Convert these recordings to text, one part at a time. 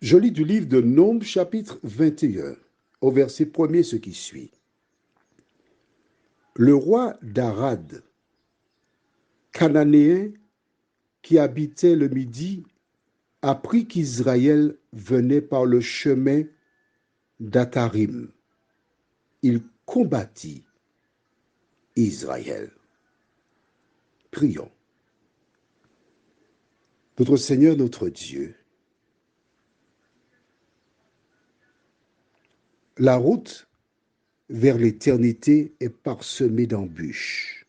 Je lis du livre de Nombres, chapitre 21, au verset 1er, ce qui suit. Le roi d'Arad, cananéen qui habitait le Midi, apprit qu'Israël venait par le chemin d'Atarim. Il combattit Israël. Prions. Notre Seigneur, notre Dieu, la route vers l'éternité est parsemée d'embûches.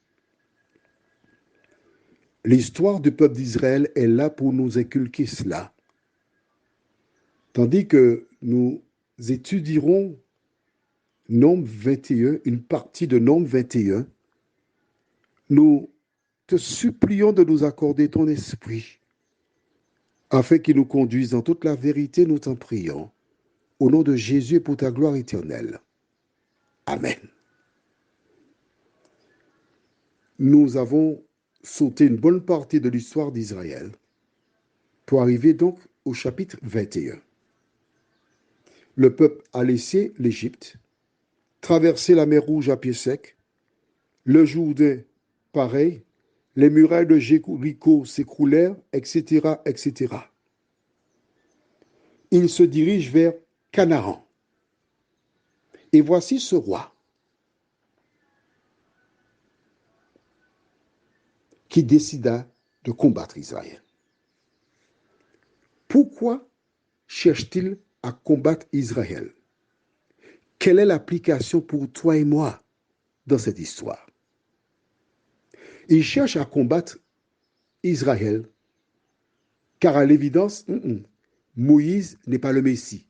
L'histoire du peuple d'Israël est là pour nous inculquer cela. Tandis que nous étudierons Nombre 21, une partie de Nombre 21, nous te supplions de nous accorder ton esprit afin qu'il nous conduise dans toute la vérité, nous t'en prions. Au nom de Jésus et pour ta gloire éternelle. Amen. Nous avons sauté une bonne partie de l'histoire d'Israël pour arriver donc au chapitre 21. Le peuple a laissé l'Égypte, traversé la mer Rouge à pied sec, le Jourdain pareil, les murailles de Jéricho s'écroulèrent, etc., etc. Il se dirige vers Canaan. Et voici ce roi qui décida de combattre Israël. Pourquoi cherche-t-il à combattre Israël? Quelle est l'application pour toi et moi dans cette histoire? Il cherche à combattre Israël car à l'évidence, Moïse n'est pas le Messie.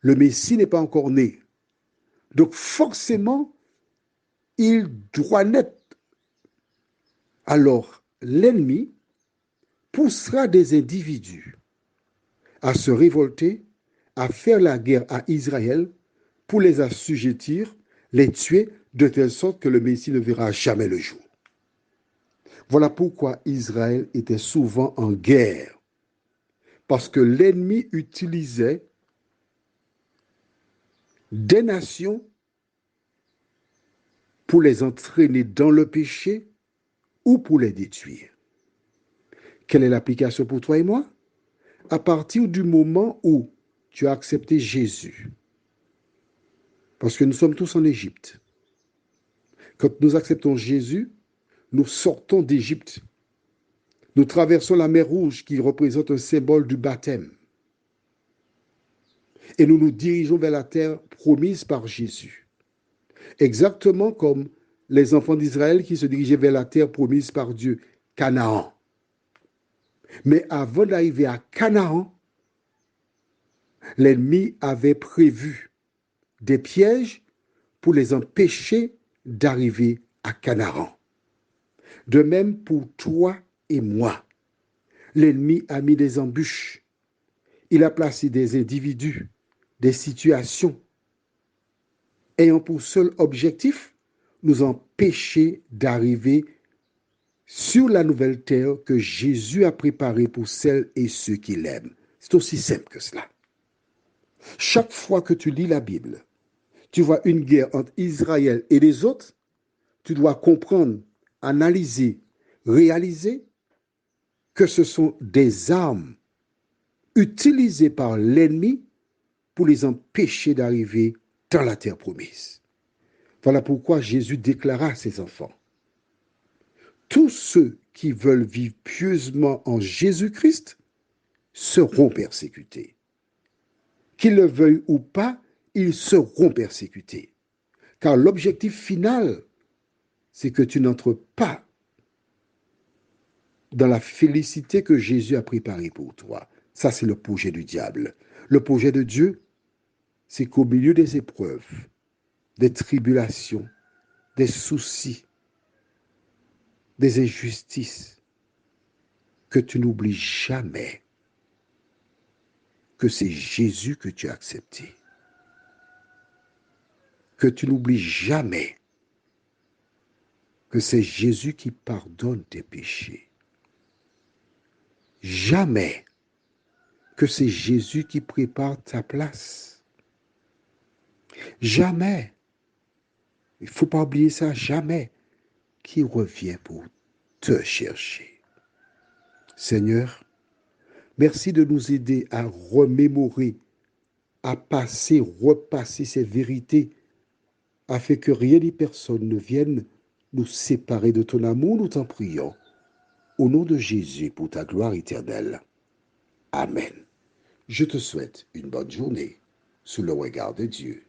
Le Messie n'est pas encore né. Donc forcément, il doit naître. Alors, l'ennemi poussera des individus à se révolter, à faire la guerre à Israël pour les assujettir, les tuer, de telle sorte que le Messie ne verra jamais le jour. Voilà pourquoi Israël était souvent en guerre, parce que l'ennemi utilisait des nations pour les entraîner dans le péché ou pour les détruire. Quelle est l'application pour toi et moi? À partir du moment où tu as accepté Jésus, parce que nous sommes tous en Égypte, quand nous acceptons Jésus, nous sortons d'Égypte. Nous traversons la mer Rouge qui représente un symbole du baptême. Et nous nous dirigeons vers la terre promise par Jésus. Exactement comme les enfants d'Israël qui se dirigeaient vers la terre promise par Dieu, Canaan. Mais avant d'arriver à Canaan, l'ennemi avait prévu des pièges pour les empêcher d'arriver à Canaan. De même pour toi et moi. L'ennemi a mis des embûches. Il a placé des individus, des situations, ayant pour seul objectif nous empêcher d'arriver sur la nouvelle terre que Jésus a préparée pour celles et ceux qui l'aiment. C'est aussi simple que cela. Chaque fois que tu lis la Bible, tu vois une guerre entre Israël et les autres, tu dois comprendre, analyser, réaliser que ce sont des armes utilisées par l'ennemi pour les empêcher d'arriver dans la terre promise. Voilà pourquoi Jésus déclara à ses enfants, tous ceux qui veulent vivre pieusement en Jésus-Christ seront persécutés. Qu'ils le veuillent ou pas, ils seront persécutés. Car l'objectif final, c'est que tu n'entres pas dans la félicité que Jésus a préparée pour toi. Ça, c'est le projet du diable. Le projet de Dieu, c'est qu'au milieu des épreuves, des tribulations, des soucis, des injustices, que tu n'oublies jamais que c'est Jésus que tu as accepté. Que tu n'oublies jamais que c'est Jésus qui pardonne tes péchés. Jamais que c'est Jésus qui prépare ta place. Jamais, il ne faut pas oublier ça, jamais qui revient pour te chercher. Seigneur, merci de nous aider à remémorer, à passer, repasser ces vérités, afin que rien ni personne ne vienne nous séparer de ton amour, nous t'en prions. Au nom de Jésus, pour ta gloire éternelle. Amen. Je te souhaite une bonne journée sous le regard de Dieu.